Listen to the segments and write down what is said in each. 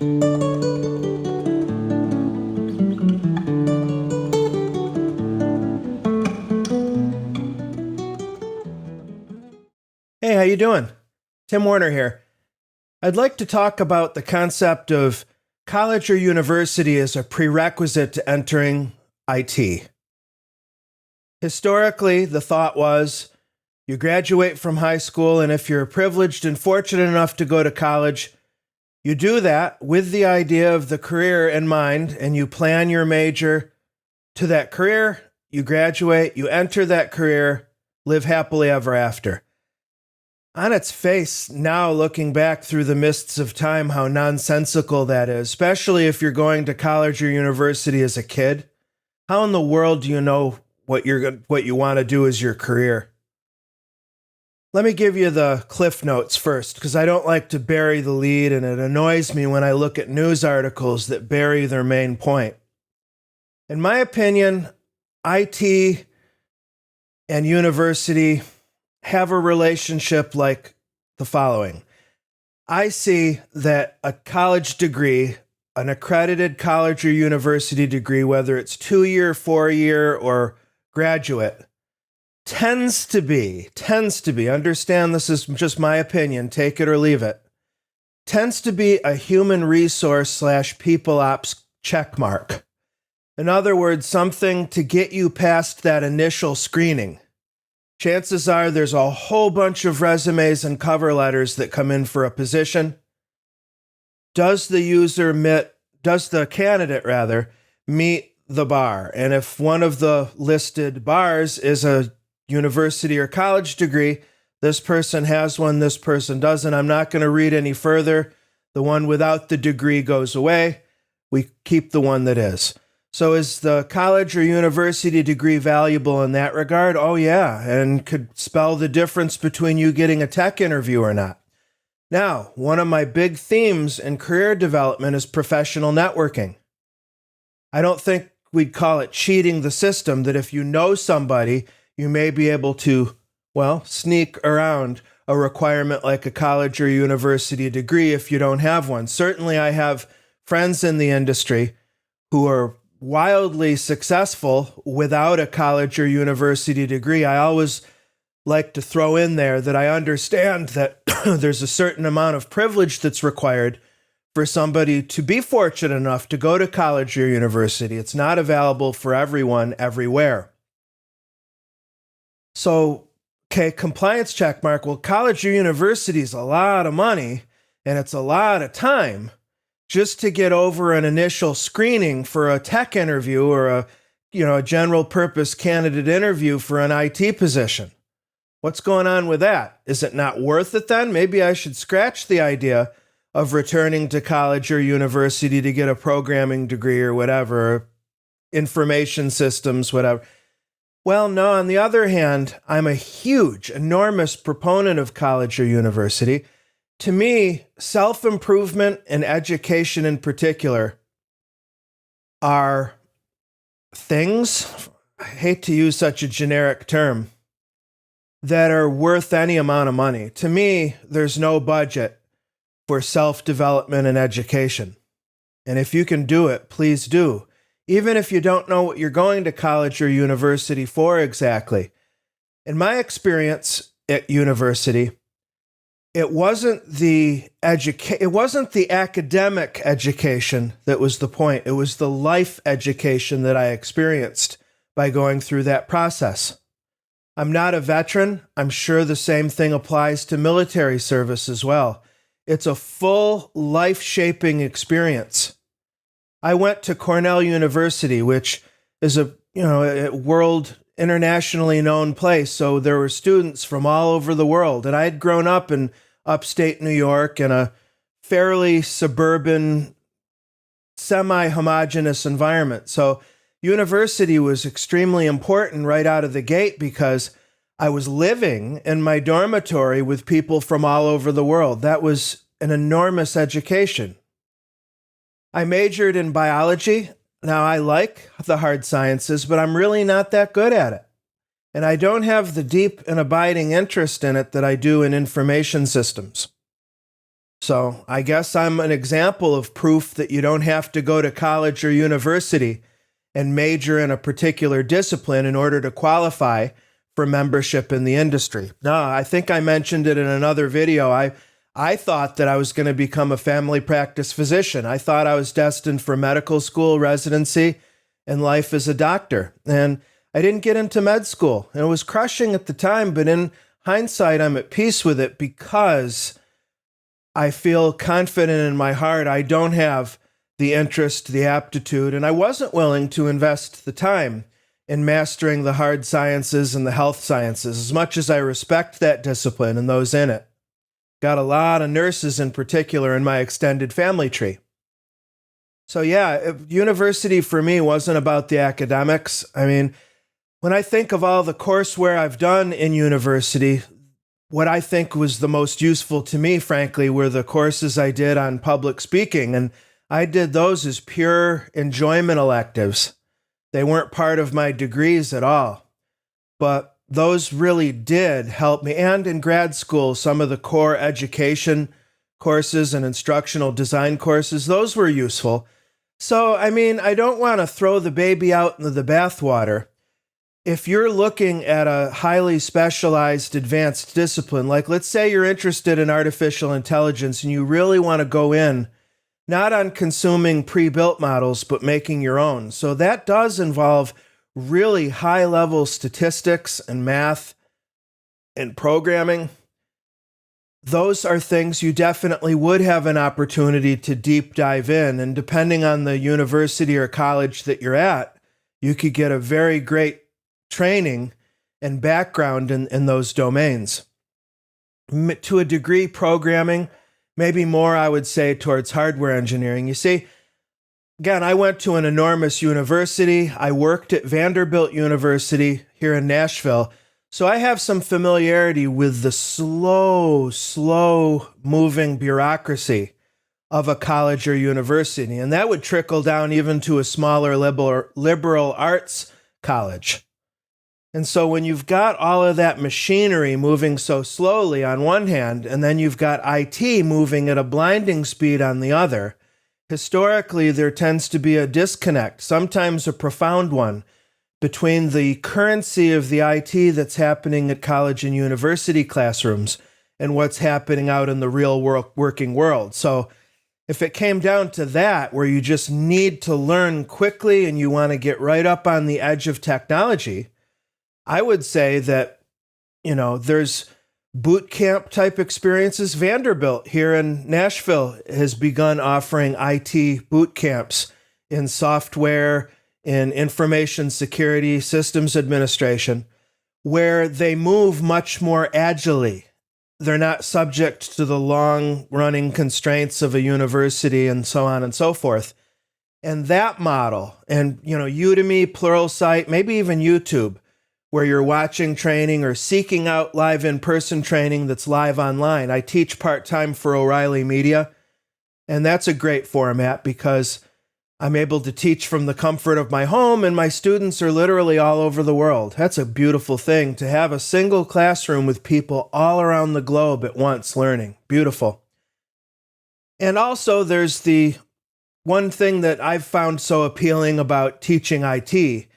Hey, how you doing? Tim Warner here. I'd like to talk about the concept of college or university as a prerequisite to entering IT. Historically, the thought was you graduate from high school, and if you're privileged and fortunate enough to go to college, you do that with the idea of the career in mind, and you plan your major to that career. You graduate, you enter that career, live happily ever after. On its face, now looking back through the mists of time, how nonsensical that is, especially if you're going to college or university as a kid. How in the world do you know what you want to do as your career? Let me give you the cliff notes first, because I don't like to bury the lead, and it annoys me when I look at news articles that bury their main point. In my opinion, IT and university have a relationship like the following. I see that a college degree, an accredited college or university degree, whether it's 2-year, 4-year, or graduate, tends to be, understand this is just my opinion, take it or leave it, tends to be a human resource / people ops checkmark. In other words, something to get you past that initial screening. Chances are there's a whole bunch of resumes and cover letters that come in for a position. Does the candidate meet the bar? And if one of the listed bars is a university or college degree, this person has one, this person doesn't. I'm not going to read any further. The one without the degree goes away. We keep the one that is. So is the college or university degree valuable in that regard? Oh yeah, and could spell the difference between you getting a tech interview or not. Now, one of my big themes in career development is professional networking. I don't think we'd call it cheating the system, that if you know somebody, you may be able to, sneak around a requirement like a college or university degree if you don't have one. Certainly I have friends in the industry who are wildly successful without a college or university degree. I always like to throw in there that I understand that there's a certain amount of privilege that's required for somebody to be fortunate enough to go to college or university. It's not available for everyone everywhere. So, compliance checkmark. Well, college or university is a lot of money and it's a lot of time just to get over an initial screening for a tech interview or a general purpose candidate interview for an IT position. What's going on with that? Is it not worth it then? Maybe I should scratch the idea of returning to college or university to get a programming degree or whatever, information systems, whatever. Well, no, on the other hand, I'm a huge, enormous proponent of college or university. To me, self-improvement and education in particular are things, I hate to use such a generic term, that are worth any amount of money. To me, there's no budget for self-development and education. And if you can do it, please do. Even if you don't know what you're going to college or university for exactly. In my experience at university, it wasn't the academic education that was the point. It was the life education that I experienced by going through that process. I'm not a veteran. I'm sure the same thing applies to military service as well. It's a full life-shaping experience. I went to Cornell University, which is a world internationally known place. So there were students from all over the world. And I had grown up in upstate New York in a fairly suburban, semi-homogeneous environment. So university was extremely important right out of the gate because I was living in my dormitory with people from all over the world. That was an enormous education. I majored in biology. Now, I like the hard sciences, but I'm really not that good at it. And I don't have the deep and abiding interest in it that I do in information systems. So I guess I'm an example of proof that you don't have to go to college or university and major in a particular discipline in order to qualify for membership in the industry. No, I think I mentioned it in another video. I thought that I was going to become a family practice physician. I thought I was destined for medical school, residency, and life as a doctor. And I didn't get into med school. And it was crushing at the time, but in hindsight, I'm at peace with it because I feel confident in my heart I don't have the interest, the aptitude, and I wasn't willing to invest the time in mastering the hard sciences and the health sciences, as much as I respect that discipline and those in it. Got a lot of nurses in particular in my extended family tree. So yeah, university for me wasn't about the academics. I mean, when I think of all the courseware I've done in university, what I think was the most useful to me, frankly, were the courses I did on public speaking. And I did those as pure enjoyment electives. They weren't part of my degrees at all. But those really did help me. And in grad school, some of the core education courses and instructional design courses, those were useful. So, I mean, I don't want to throw the baby out into the bathwater. If you're looking at a highly specialized advanced discipline, like let's say you're interested in artificial intelligence and you really want to go in, not on consuming pre-built models, but making your own. So that does involve really high-level statistics and math and programming. Those are things you definitely would have an opportunity to deep dive in. And depending on the university or college that you're at, you could get a very great training and background in those domains. To a degree, programming, maybe more, I would say, towards hardware engineering. You see, again, I went to an enormous university. I worked at Vanderbilt University here in Nashville. So I have some familiarity with the slow moving bureaucracy of a college or university. And that would trickle down even to a smaller liberal arts college. And so when you've got all of that machinery moving so slowly on one hand, and then you've got IT moving at a blinding speed on the other, historically there tends to be a disconnect, sometimes a profound one, between the currency of the IT that's happening at college and university classrooms and what's happening out in the real working world. So if it came down to that, where you just need to learn quickly and you want to get right up on the edge of technology, I would say that, there's boot camp type experiences. Vanderbilt here in Nashville has begun offering IT boot camps in software, in information security, systems administration, where they move much more agilely. They're not subject to the long running constraints of a university and so on and so forth. And that model, and Udemy, Pluralsight, maybe even YouTube, where you're watching training or seeking out live in-person training that's live online. I teach part-time for O'Reilly Media, and that's a great format because I'm able to teach from the comfort of my home, and my students are literally all over the world. That's a beautiful thing, to have a single classroom with people all around the globe at once learning. Beautiful. And also, there's the one thing that I've found so appealing about teaching IT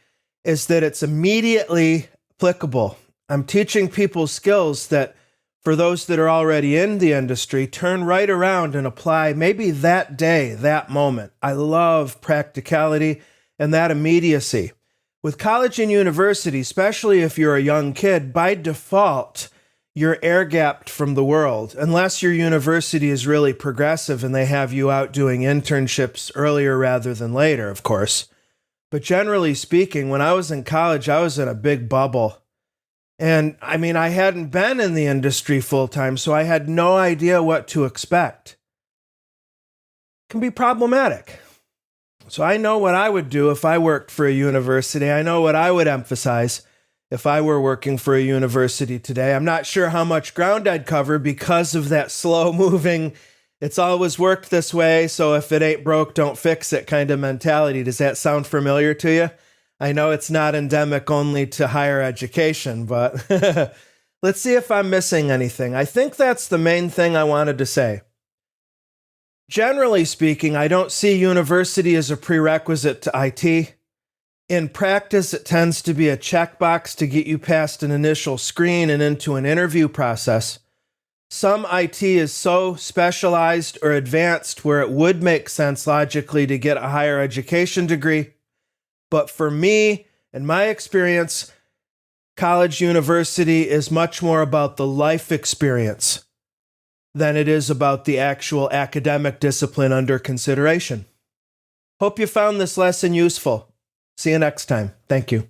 is that it's immediately applicable. I'm teaching people skills that, for those that are already in the industry, turn right around and apply maybe that day, that moment. I love practicality and that immediacy. With college and university, especially if you're a young kid, by default, you're air-gapped from the world, unless your university is really progressive and they have you out doing internships earlier rather than later, of course. But generally speaking, when I was in college, I was in a big bubble. And I mean, I hadn't been in the industry full time, so I had no idea what to expect. It can be problematic. So I know what I would do if I worked for a university. I know what I would emphasize if I were working for a university today. I'm not sure how much ground I'd cover because of that slow moving, it's always worked this way, so if it ain't broke, don't fix it kind of mentality. Does that sound familiar to you? I know it's not endemic only to higher education, but let's see if I'm missing anything. I think that's the main thing I wanted to say. Generally speaking, I don't see university as a prerequisite to IT. In practice, it tends to be a checkbox to get you past an initial screen and into an interview process. Some IT is so specialized or advanced where it would make sense logically to get a higher education degree. But for me, in my experience, college university is much more about the life experience than it is about the actual academic discipline under consideration. Hope you found this lesson useful. See you next time. Thank you.